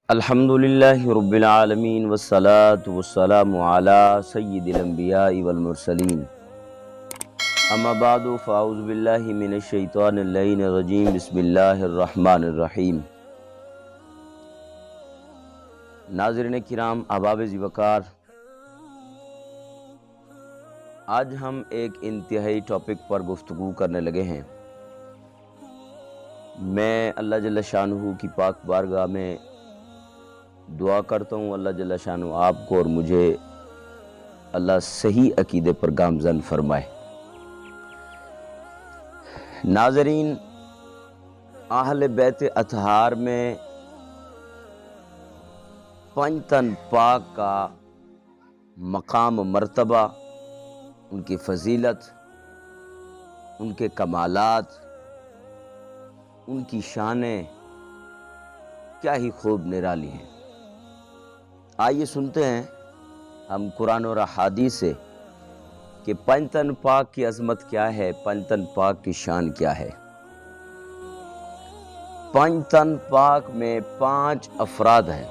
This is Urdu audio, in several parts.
الحمدللہ رب العالمین والصلاة والسلام علی سید الانبیاء والمرسلین اما بعد فاعوذ باللہ من الشیطان اللعین الرجیم بسم اللہ الرحمن الرحیم۔ ناظرین کرام، احباب ذی وقار، آج ہم ایک انتہائی ٹاپک پر گفتگو کرنے لگے ہیں۔ میں اللہ جل شانہ کی پاک بارگاہ میں دعا کرتا ہوں اللہ جل شانہ آپ کو اور مجھے اللہ صحیح عقیدے پر گامزن فرمائے۔ ناظرین، اہل بیت اطہار میں پنج تن پاک کا مقام و مرتبہ، ان کی فضیلت، ان کے کمالات، ان کی شانیں کیا ہی خوب نرالی ہیں۔ آئیے سنتے ہیں ہم قرآن اور احادیث سے کہ پنج تن پاک کی عظمت کیا ہے، پنج تن پاک کی شان کیا ہے۔ پنج تن پاک میں 5 افراد ہیں،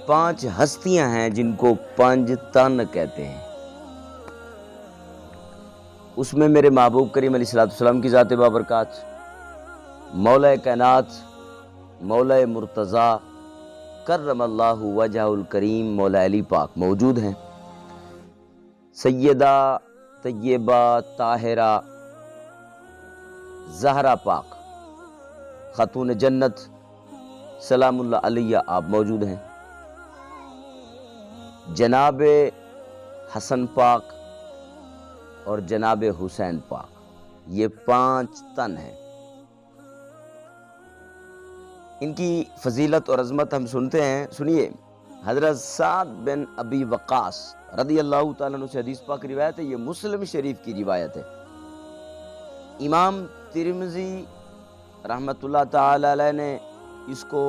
5 ہستیاں ہیں جن کو پنج تن کہتے ہیں۔ اس میں میرے محبوب کریم علیہ السلام کی ذات بابرکات، مولا کائنات، مولا مرتضیٰ کرم اللہ وجہ الکریم مولا علی پاک موجود ہیں۔ سیدہ طیبہ طاہرہ زہرا پاک خاتون جنت سلام اللہ علیہ آپ موجود ہیں۔ جناب حسن پاک اور جناب حسین پاک، یہ 5 تن ہیں۔ ان کی فضیلت اور عظمت ہم سنتے ہیں۔ سنیے، حضرت سعد بن ابی وقاص رضی اللہ تعالیٰ عنہ سے حدیث پاک روایت ہے، یہ مسلم شریف کی روایت ہے۔ امام ترمذی رحمۃ اللہ تعالی علیہ نے اس کو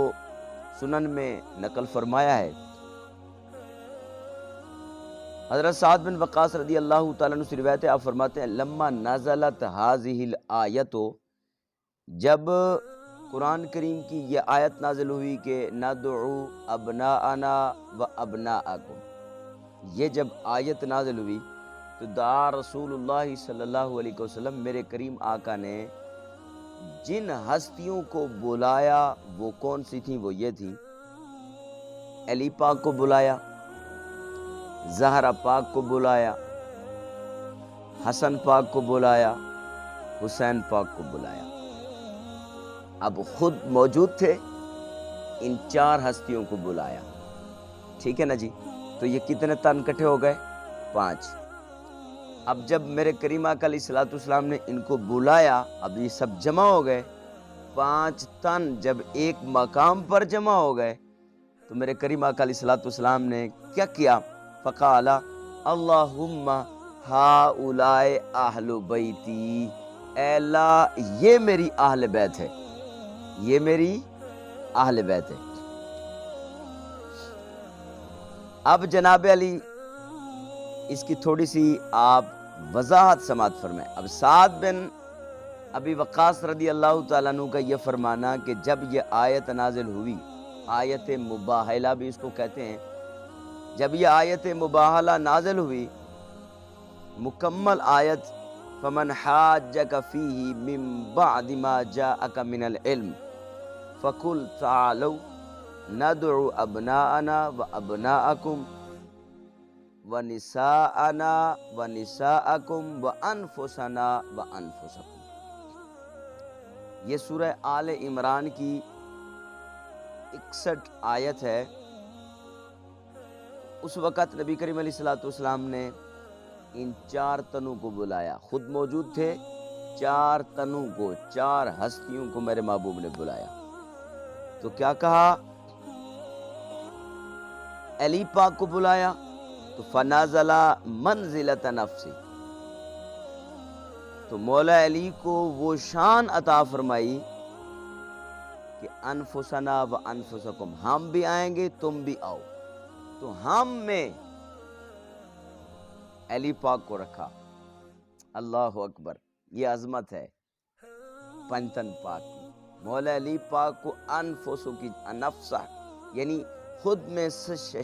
سنن میں نقل فرمایا ہے۔ حضرت سعد بن وقاص رضی اللہ تعالیٰ عنہ سے روایت ہے، آپ فرماتے ہیں لما نزلت هذه الآیت، جب قرآن کریم کی یہ آیت نازل ہوئی کہ ندعو ابناءنا و ابناءکم، یہ جب آیت نازل ہوئی تو دعا رسول اللہ صلی اللہ علیہ وسلم، میرے کریم آقا نے جن ہستیوں کو بلایا وہ کون سی تھیں؟ وہ یہ تھی، علی پاک کو بلایا، زہرا پاک کو بلایا، حسن پاک کو بلایا، حسین پاک کو بلایا۔ اب خود موجود تھے، ان 4 ہستیوں کو بلایا، ٹھیک ہے نا جی؟ تو یہ کتنے تن کٹھے ہو گئے؟ 5۔ اب جب میرے کریم آقا علیہ الصلوۃ والسلام نے ان کو بلایا، اب یہ سب جمع ہو گئے، 5 تن جب ایک مقام پر جمع ہو گئے تو میرے کریم آقا علیہ الصلوۃ والسلام نے کیا کیا؟ فقال اللہم ہؤلاء اہل بیتی، اے اللہ یہ میری اہل بیت ہے، یہ میری اہل بیت ہے۔ اب جناب علی اس کی تھوڑی سی آپ وضاحت سماعت فرمائیں۔ اب سعد بن ابی وقاص رضی اللہ تعالیٰ عنہ کا یہ فرمانا کہ جب یہ آیت نازل ہوئی، آیت مباہلہ بھی اس کو کہتے ہیں، جب یہ آیت مباہلہ نازل ہوئی، مکمل آیت فمن حاجک فیہ من بعد ما جاءک من العلم فقل تعالوا ندعو ابناءنا و ابناءکم و نساءنا و نساءکم و انفسنا و انفسکم۔ یہ سورہ آل عمران کی 61 آیت ہے۔ اس وقت نبی کریم علیہ الصلوۃ والسلام نے ان 4 تنوں کو بلایا، خود موجود تھے، 4 تنوں کو، 4 ہستیوں کو میرے محبوب نے بلایا۔ تو کیا کہا؟ علی پاک کو بلایا تو فنازل منزلۃ نفسی، تو مولا علی کو وہ شان عطا فرمائی کہ انفسنا و انفسکم، ہم بھی آئیں گے تم بھی آؤ، تو ہم میں علی پاک کو رکھا۔ اللہ اکبر، یہ عظمت ہے پنج تن پاک کی۔ مولا علی پاک کو انفسو کی نفسہ یعنی خود میں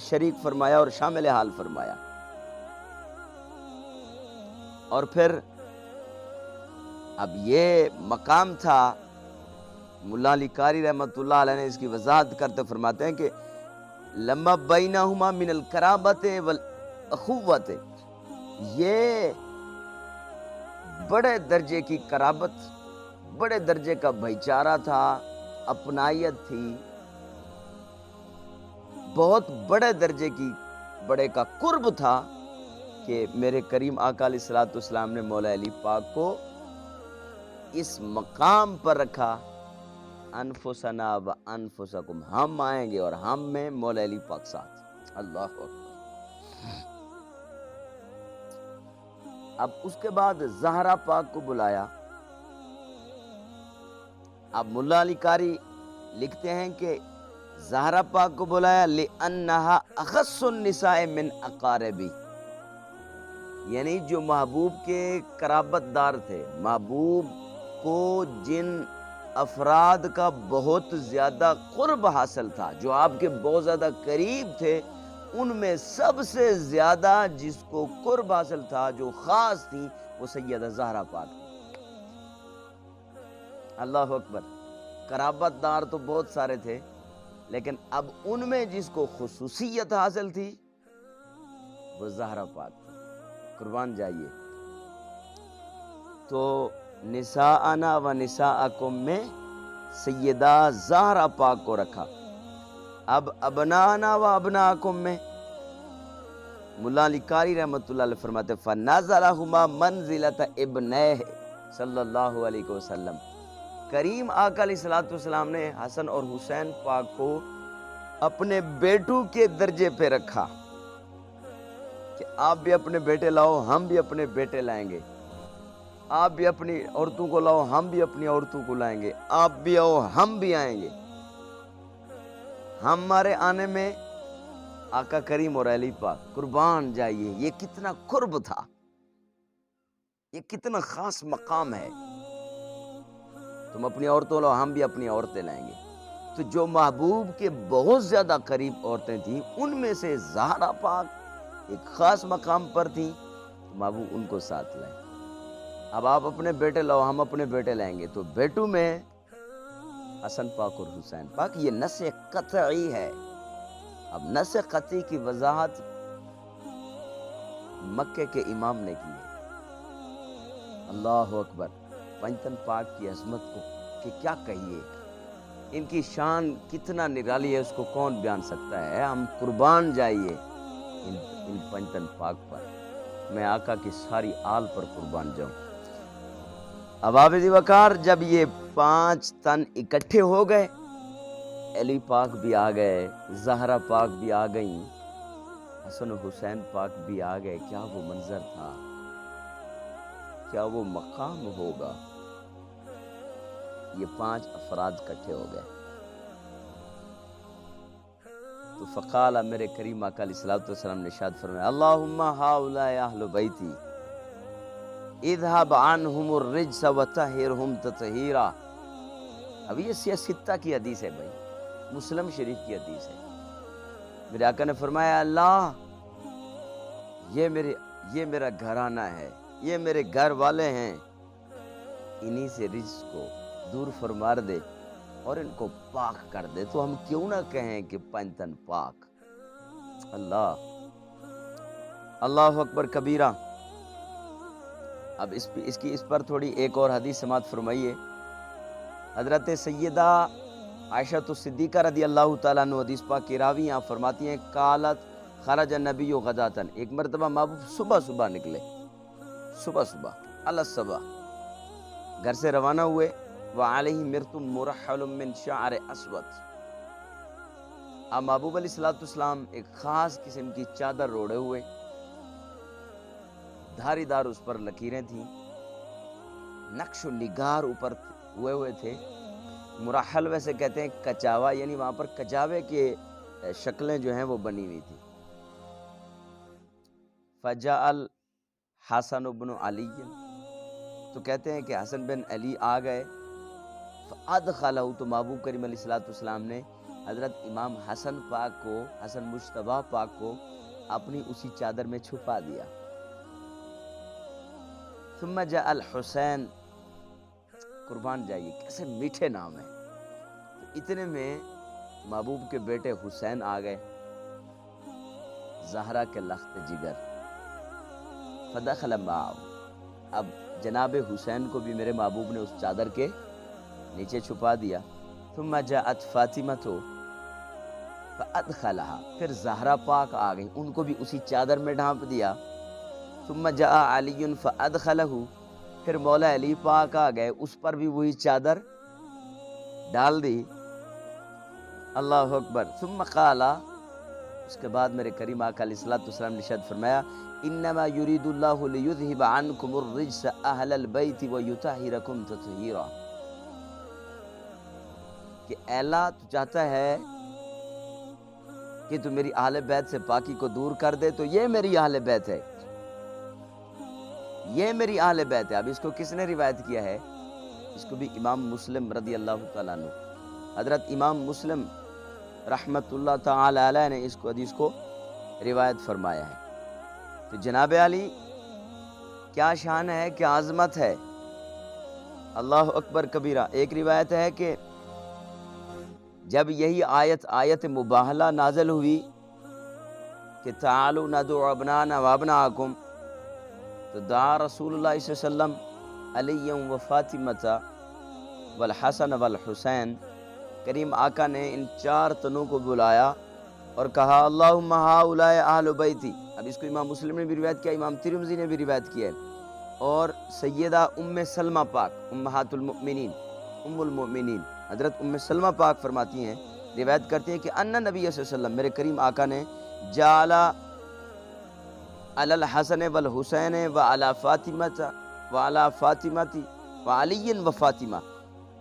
شریک فرمایا اور شامل حال فرمایا. اور پھر اب یہ مقام تھا، ملا علی قاری رحمۃ اللہ علیہ نے اس کی وضاحت کرتے فرماتے ہیں کہ لما بینہما من القرابت والاخوت، یہ بڑے درجے کی قرابت، بڑے درجے کا بھائی چارہ تھا، اپنائیت تھی، بہت بڑے درجے کی بڑے کا قرب تھا کہ میرے کریم آقا علیہ الصلوۃ والسلام نے مولا علی پاک کو اس مقام پر رکھا، انفسنا و انفسکم، ہم آئیں گے اور ہم میں مولا علی پاک ساتھ. اللہ اکبر. اب اس کے بعد زہرا پاک کو بلایا. اب ملا علی قاری لکھتے ہیں کہ زہرا پاک کو بلایا لِأَنَّهَا أَخَصُّ النِّسَاءِ مِنْ أَقَارِبِهِ، یعنی جو محبوب کے قرابت دار تھے، محبوب کو جن افراد کا بہت زیادہ قرب حاصل تھا، جو آپ کے بہت زیادہ قریب تھے، ان میں سب سے زیادہ جس کو قرب حاصل تھا، جو خاص تھی، وہ سیدہ زہرا پاک تھی. اللہ اکبر. قرابت دار تو بہت سارے تھے، لیکن اب ان میں جس کو خصوصیت حاصل تھی وہ زہرا پاک تھی. قربان جائیے. تو نساءنا و نساءکم میں سیدہ زہرا پاک کو رکھا. اب ابنانا و ابناکم میں ملا علی قاری رحمۃ اللہ علیہ فرماتے فنزلہما منزلۃ ابنیہ صلی اللہ علیہ وسلم، کریم آقا علیہ الصلوۃ والسلام نے حسن اور حسین پاک کو اپنے بیٹوں کے درجے پہ رکھا کہ آپ بھی اپنے بیٹے لاؤ، ہم بھی اپنے بیٹے لائیں گے، آپ بھی اپنی عورتوں کو لاؤ، ہم بھی اپنی عورتوں کو لائیں گے، آپ بھی آؤ، ہم بھی آئیں گے. ہمارے آنے میں آقا کریم اور علی پاک، قربان جائیے، یہ کتنا قرب تھا، یہ کتنا خاص مقام ہے. تم اپنی عورتوں لاؤ، ہم بھی اپنی عورتیں لائیں گے. تو جو محبوب کے بہت زیادہ قریب عورتیں تھیں، ان میں سے زہرا پاک ایک خاص مقام پر تھیں، تو محبوب ان کو ساتھ لائیں. اب آپ اپنے بیٹے لاؤ، ہم اپنے بیٹے لائیں گے. تو بیٹوں میں حسن پاک اور حسین پاک، یہ نص قطعی ہے. اب نص قطعی کی وضاحت مکے کے امام نے کی ہے. اللہ اکبر. پنجتن پاک کی عظمت کو کہ کیا کہیے، ان کی شان کتنا نرالی ہے، اس کو کون بیان سکتا ہے. ہم قربان جائیے ان پنجتن پاک پر. میں آقا کی ساری آل پر قربان جاؤں. اب حافظ وقار جب یہ 5 تن اکٹھے ہو گئے، علی پاک بھی آ گئے، زہرا پاک بھی آ گئیں، حسن و حسین پاک بھی آ گئے. کیا وہ منظر تھا، کیا وہ مقام ہوگا. یہ 5 افراد اکٹھے ہو گئے. تو فقال، میرے کریم آقا علیہ الصلوۃ والسلام نے ارشاد فرمایا اللہم ہؤلاء اہل بیتی اذهب عنہم الرجس وطہرہم تطہیرا. اب یہ سیاستہ کی حدیث ہے بھائی، مسلم شریف کی حدیث ہے. میرے آقا نے فرمایا اللہ یہ میرا گھرانہ ہے، یہ میرے گھر والے ہیں، انہی سے رجس کو دور فرما دے اور ان کو پاک کر دے. تو ہم کیوں نہ کہیں کہ پنجتن پاک. اللہ اکبر کبیرہ. اب اس پر تھوڑی ایک اور حدیث سماعت فرمائیے. حضرت سیدہ عائشہ صدیقہ رضی اللہ تعالیٰ عنہ حدیث پاک کی راوی یہاں فرماتی ہیں قالت خرج النبی غداتن، ایک مرتبہ محبوب صبح نکلے، صبح الصبح گھر سے روانہ ہوئے. وعلیہ مرط مرحل من شعر اسود. اب محبوب علیہ الصلوۃ والسلام ایک خاص قسم کی چادر روڑے ہوئے، دھاری دار اس پر لکیریں تھیں، نقش و نگار اوپر ہوئے تھے. مرحل ویسے کہتے ہیں کچاوا، یعنی وہاں پر کچاوے کے شکلیں جو ہیں وہ بنی ہوئی تھی. فجاء الحسن بن علی، تو کہتے ہیں کہ حسن بن علی آ گئے. فادخلہ، تو محبوب کریم علیہ الصلوۃ والسلام نے حضرت امام حسن پاک کو، حسن مجتبیٰ پاک کو اپنی اسی چادر میں چھپا دیا۔ ثم جاء الحسین، قربان جائیے کیسے میٹھے نام ہیں۔ اتنے میں محبوب کے بیٹے حسین آ گئے، زہرا کے لخت جگر، فدخل معه، اب جناب حسین کو بھی میرے محبوب نے اس چادر کے نیچے چھپا دیا۔ ثم جاءت فاطمۃ فادخلها، پھر زہرا پاک آ گئی، ان کو بھی اسی چادر میں ڈھانپ دیا۔ ثم جاء علی فادخلہ، پھر مولا علی پاک آ گئے، اس پر بھی وہی چادر ڈال دی۔ اللہ اکبر۔ ثم قال، اس کے بعد میرے کریم آقا علیہ الصلوۃ والسلام نے ارشاد فرمایا، انما یرید اللہ لیذھب عنکم الرجس اہل البیت ویطہرکم تطہیرا، کہ اے اللہ تو چاہتا ہے کہ تو میری اہل بیت سے پاکی کو دور کر دے، تو یہ میری اہل بیت ہے، یہ میری اہل بیت ہے۔ اب اس کو کس نے روایت کیا ہے؟ اس کو بھی امام مسلم رضی اللہ تعالیٰ عنہ، حضرت امام مسلم رحمت اللہ تعالی علیہ نے اس کو حدیث کو روایت فرمایا ہے۔ تو جناب علی کیا شان ہے، کیا عظمت ہے، اللہ اکبر کبیرہ۔ ایک روایت ہے کہ جب یہی آیت مباہلہ نازل ہوئی کہ تعالوا ندعو ابنانا وابناکم، تو دعا رسول اللہ صلی اللہ علیہ وسلم علی و فاطمۃ والحسن والحسین، کریم آقا نے ان چار تنوں کو بلایا اور کہا اللہم ہؤلاء اہل بیتی۔ اب اس کو امام مسلم نے بھی روایت کیا، امام ترمذی نے بھی روایت کیا ہے، اور سیدہ ام سلمہ پاک، امہات المؤمنین، ام المؤمنین حضرت ام سلمہ پاک فرماتی ہیں، روایت کرتی ہیں کہ ان نبی صلی اللہ علیہ وسلم، میرے کریم آقا نے جعل علی الحسن والحسین وعلی فاطمۃ وعلی فاطمۃ وعلی و فاطمہ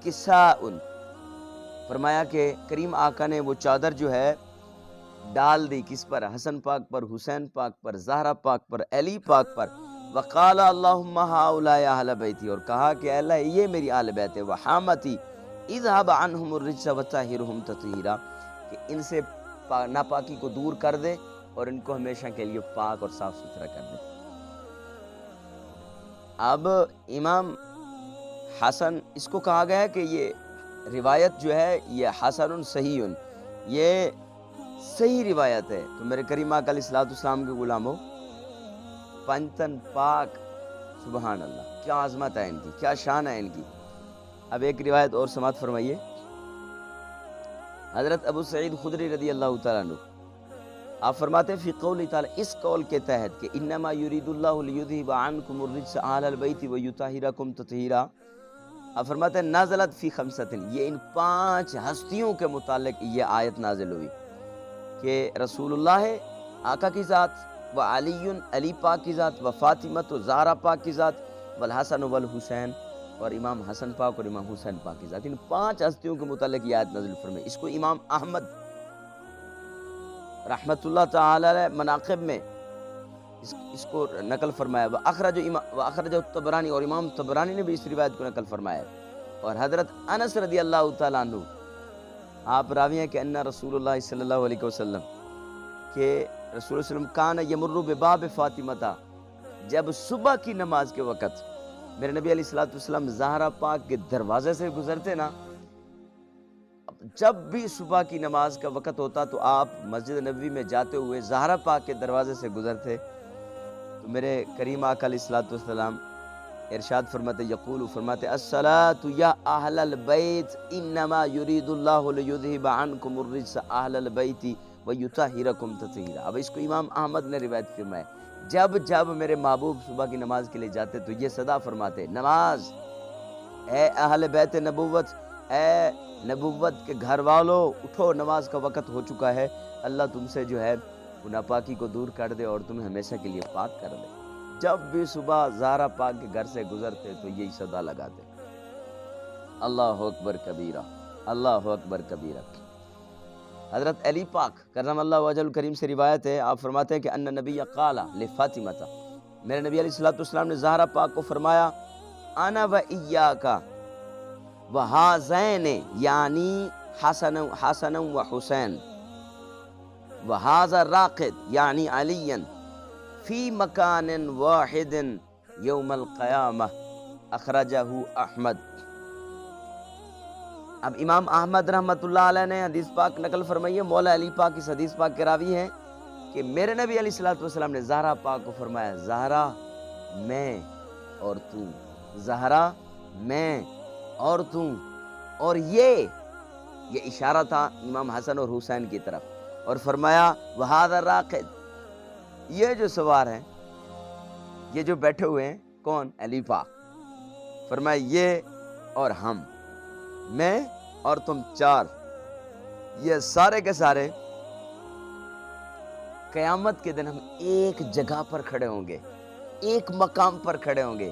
کساء، فرمایا کہ کریم آقا نے وہ چادر جو ہے ڈال دی، کس پر؟ حسن پاک پر، حسین پاک پر، زہرا پاک پر، علی پاک پر۔ وقال اللہم ہؤلاء اہل بیتی، اور کہا کہ اے اللہ یہ میری اہل بیت ہے، وحامتی اذهب عنہم الرجس وطہرہم تطہیرا، کہ ان سے ناپاکی کو دور کر دے اور ان کو ہمیشہ کے لیے پاک اور صاف ستھرا کر دے۔ اب امام حسن، اس کو کہا گیا ہے کہ یہ روایت جو ہے یہ حسن صحیح، یہ صحیح روایت ہے۔ تو میرے کریم آقا علیہ الصلوۃ والسلام کے غلاموں، پنجتن پاک، سبحان اللہ، کیا عظمت ہے ان کی، کیا شان ہے ان کی۔ اب ایک روایت اور سماعت فرمائیے، حضرت ابو سعید خدری رضی اللہ تعالیٰ عنہ آپ فرماتے ہیں فی قول تعالی، اس قول کے تحت کہ انما یرید اللہ لیذھب عنکم الرجس اہل البیت ویطہرکم تطہیرا، آپ فرماتے ہیں نازلت فی خمسۃ، یہ ان 5 ہستیوں کے متعلق یہ آیت نازل ہوئی کہ رسول اللہ ہے آقا کی ذات، و علی علی پاک کی ذات، و فاطمہ و زہرا پاک کی ذات، والحسن والحسین، اور امام حسن پاک اور امام حسین پاک کی ذات۔ ان 5 ہستیوں کے متعلق یہ آیت نازل فرمائی۔ اس کو امام احمد رحمت اللہ تعالی علیہ مناقب میں اس کو نقل فرمایا، وَأَخْرَجَ الطبرانی، اور امام طبرانی نے بھی اس روایت کو نقل فرمایا۔ اور حضرت انس رضی اللہ تعالیٰ عنہ آپ راوی ہیں کہ ان رسول اللہ صلی اللہ علیہ وسلم، کہ رسول اللہ علیہ وسلم کان یمر بباب فاطمہ، جب صبح کی نماز کے وقت میرے نبی علیہ الصلوۃ والسلام زہرا پاک کے دروازے سے گزرتے نا، جب بھی صبح کی نماز کا وقت ہوتا تو آپ مسجد نبوی میں جاتے ہوئے زہرا پاک کے دروازے سے گزرتے، تو میرے کریم آقا علیہ الصلوۃ والسلام ارشاد فرماتے، یقول فرماتے، الصلاۃ یا اہل البیت انما یرید اللہ لیذھب عنکم الرجس اہل البیت ویطہرکم تطہیرا۔ اب اس کو امام احمد نے روایت فرمایا، جب میرے محبوب صبح کی نماز کے لیے جاتے تو یہ صدا فرماتے، نماز، اے اہل بیت نبوت، اے نبوت کے گھر والوں، اٹھو، نماز کا وقت ہو چکا ہے، اللہ تم سے جو ہے ناپاکی کو دور کر دے اور تمہیں ہمیشہ کے لیے پاک کر دے۔ جب بھی صبح زہرا پاک کے گھر سے گزرتے تو یہی صدا لگاتے۔ اللہ اکبر کبیرہ، اللہ اکبر کبیرہ۔ حضرت علی پاک کرم اللہ وجہ الکریم سے روایت ہے، آپ فرماتے ہیں کہ ان نبی قال لفاطمہ، میرے نبی علیہ الصلوۃ والسلام نے زہرا پاک کو فرمایا، انا و ایاک وہازین یعنی حسن و حسین، وہذا راقد یعنی علی فی مکان واحد یوم القیامہ اخرجہ احمد۔ اب امام احمد رحمۃ اللہ علیہ نے حدیث پاک نقل فرمائی ہے، مولا علی پاک اس حدیث پاک کے راوی ہیں کہ میرے نبی علیہ الصلوۃ والسلام نے زہرا پاک کو فرمایا، زہرا میں اور تو، زہرا میں اور تو، اور یہ اشارہ تھا امام حسن اور حسین کی طرف، اور فرمایا وہذا راقد، یہ جو سوار ہیں، یہ جو بیٹھے ہوئے ہیں، کون؟ علی پاک، فرمایا یہ اور ہم، میں اور تم چار، یہ سارے کے سارے قیامت کے دن ہم ایک جگہ پر کھڑے ہوں گے، ایک مقام پر کھڑے ہوں گے،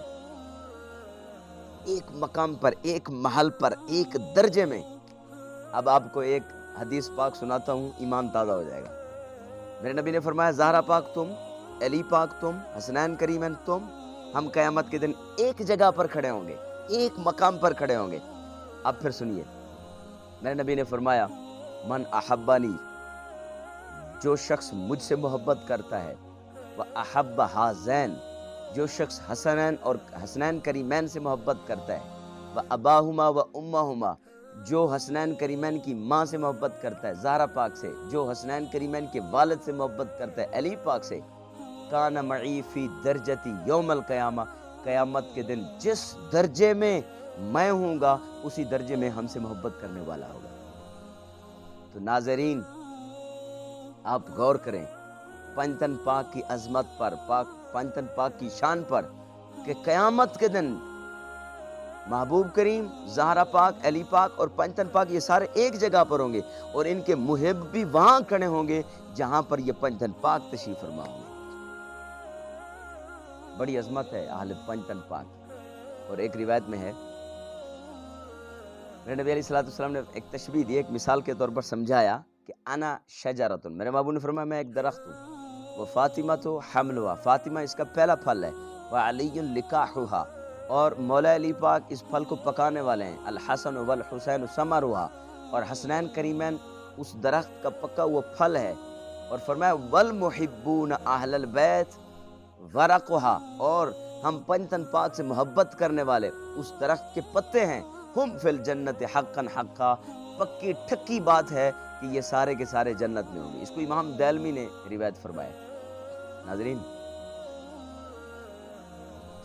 ایک مقام پر، ایک محل پر، ایک درجے میں۔ اب آپ کو ایک حدیث پاک سناتا ہوں، ایمان تازہ ہو جائے گا۔ میرے نبی نے فرمایا زہرا پاک تم، علی پاک تم، حسنین کریمین تم، ہم قیامت کے دن ایک جگہ پر کھڑے ہوں گے، ایک مقام پر کھڑے ہوں گے۔ اب پھر سنیے، میرے نبی نے فرمایا من احبانی، جو شخص مجھ سے محبت کرتا ہے، وَأَحَبَّ ہَذَینَ، جو شخص حسنین اور حسنین کریمین سے محبت کرتا ہے، وَأَبَاهُمَا وَأُمَّهُمَا، جو حسنین کریمین کی ماں سے محبت کرتا ہے زہرا پاک سے، جو حسنین کریمین کے والد سے محبت کرتا ہے علی پاک سے، کَانَ مَعِی فِی دَرْجَتِی یوم القیامہ، قیامت کے دن جس درجے میں میں ہوں گا اسی درجے میں ہم سے محبت کرنے والا ہوگا۔ تو ناظرین آپ غور کریں پنجتن پاک کی عظمت پر، پنجتن پاک کی شان پر، کہ قیامت کے دن محبوب کریم، زہرا پاک، علی پاک اور پنجتن پاک یہ سارے ایک جگہ پر ہوں گے، اور ان کے محب بھی وہاں کھڑے ہوں گے جہاں پر یہ پنجتن پاک تشریف فرما ہوں گے۔ بڑی عظمت ہے اہل پنجتن پاک۔ اور ایک روایت میں ہے، میرے نبی علیہ السلام نے ایک تشبیہ دی، ایک مثال کے طور پر سمجھایا کہ انا شجرۃ، میرے محبوب نے فرمایا میں ایک درخت ہوں، وہ فاطمہ تو حملها، فاطمہ اس کا پہلا پھل ہے، وعلی لقاحها، اور مولا علی پاک اس پھل کو پکانے والے ہیں، الحسن والحسین ثمرها، اور حسنین کریمین اس درخت کا پکا ہوا پھل ہے، اور فرمایا والمحبون اہل البیت ورقها، اور ہم پنجتن پاک سے محبت کرنے والے اس درخت کے پتے ہیں، ہم فی الجنت حقا حقا، پکی ٹھکی بات ہے کہ یہ سارے کے سارے جنت میں ہوں گے۔ اس کو امام دالمی نے روایت فرمایا۔ ناظرین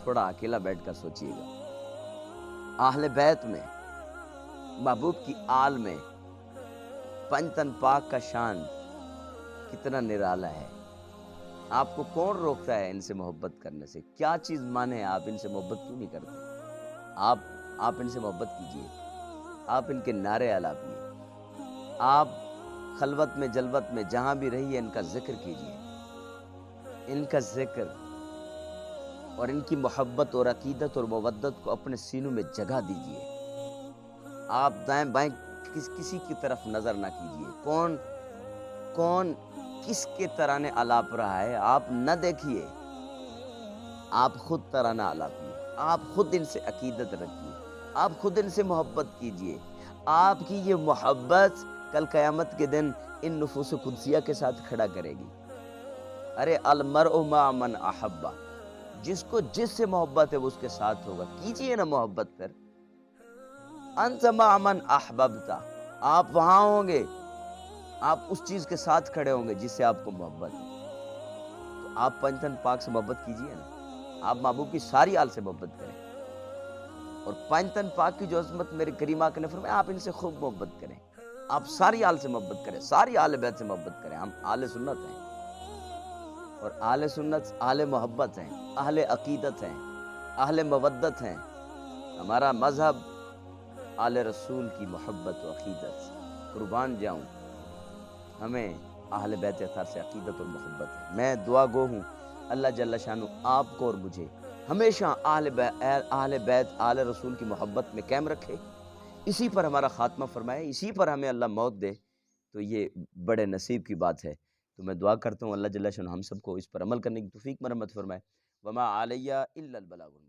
تھوڑا اکیلا بیٹھ کر سوچئے گا، اہل بیت میں، محبوب کی آل میں پنجتن پاک کا شان کتنا نرالا ہے۔ آپ کو کون روکتا ہے ان سے محبت کرنے سے؟ کیا چیز مانے آپ ان سے محبت کیوں نہیں کرتے؟ آپ ان سے محبت کیجئے، آپ ان کے نعرے الاپیے، آپ خلوت میں جلوت میں جہاں بھی رہیے ان کا ذکر کیجئے، ان کا ذکر اور ان کی محبت اور عقیدت اور مودت کو اپنے سینوں میں جگہ دیجئے۔ آپ دائیں بائیں کسی کی طرف نظر نہ کیجئے، کون کس کے ترانے الاپ رہا ہے آپ نہ دیکھیے، آپ خود ترانہ الاپیے، آپ خود ان سے عقیدت رکھیے، آپ خود ان سے محبت کیجئے۔ آپ کی یہ محبت کل قیامت کے دن ان نفوس قدسیہ کے ساتھ کھڑا کرے گی۔ ارے المرء مع من احبہ، جس کو جس سے محبت ہے وہ اس کے ساتھ ہوگا، کیجئے نا محبت پھر۔ انت مع من احببتا، آپ وہاں ہوں گے، آپ اس چیز کے ساتھ کھڑے ہوں گے جس سے آپ کو محبت ہے۔ تو آپ پنجتن پاک سے محبت کیجئے نا، آپ محبوب کی ساری آل سے محبت کریں، اور پنجتن پاک کی جو عظمت میرے کریم آقا نے فرمایا آپ ان سے خوب محبت کریں، آپ ساری آل سے محبت کریں، ساری آل بیت سے محبت کریں۔ ہم آل سنت ہیں، اور آل سنت اہل محبت ہیں، اہل عقیدت ہیں، اہل مودت ہیں۔ ہمارا مذہب آل رسول کی محبت و عقیدت، قربان جاؤں ہمیں اہل بیت اطہار سے عقیدت اور محبت ہے۔ میں دعا گو ہوں اللہ جل شانہ آپ کو اور مجھے ہمیشہ اہل بیت آل رسول کی محبت میں قائم رکھے، اسی پر ہمارا خاتمہ فرمائے، اسی پر ہمیں اللہ موت دے، تو یہ بڑے نصیب کی بات ہے۔ تو میں دعا کرتا ہوں اللہ جل شانہ ہم سب کو اس پر عمل کرنے کی توفیق مرحمت فرمائے۔ وما علیہ الا البلاغ المبین۔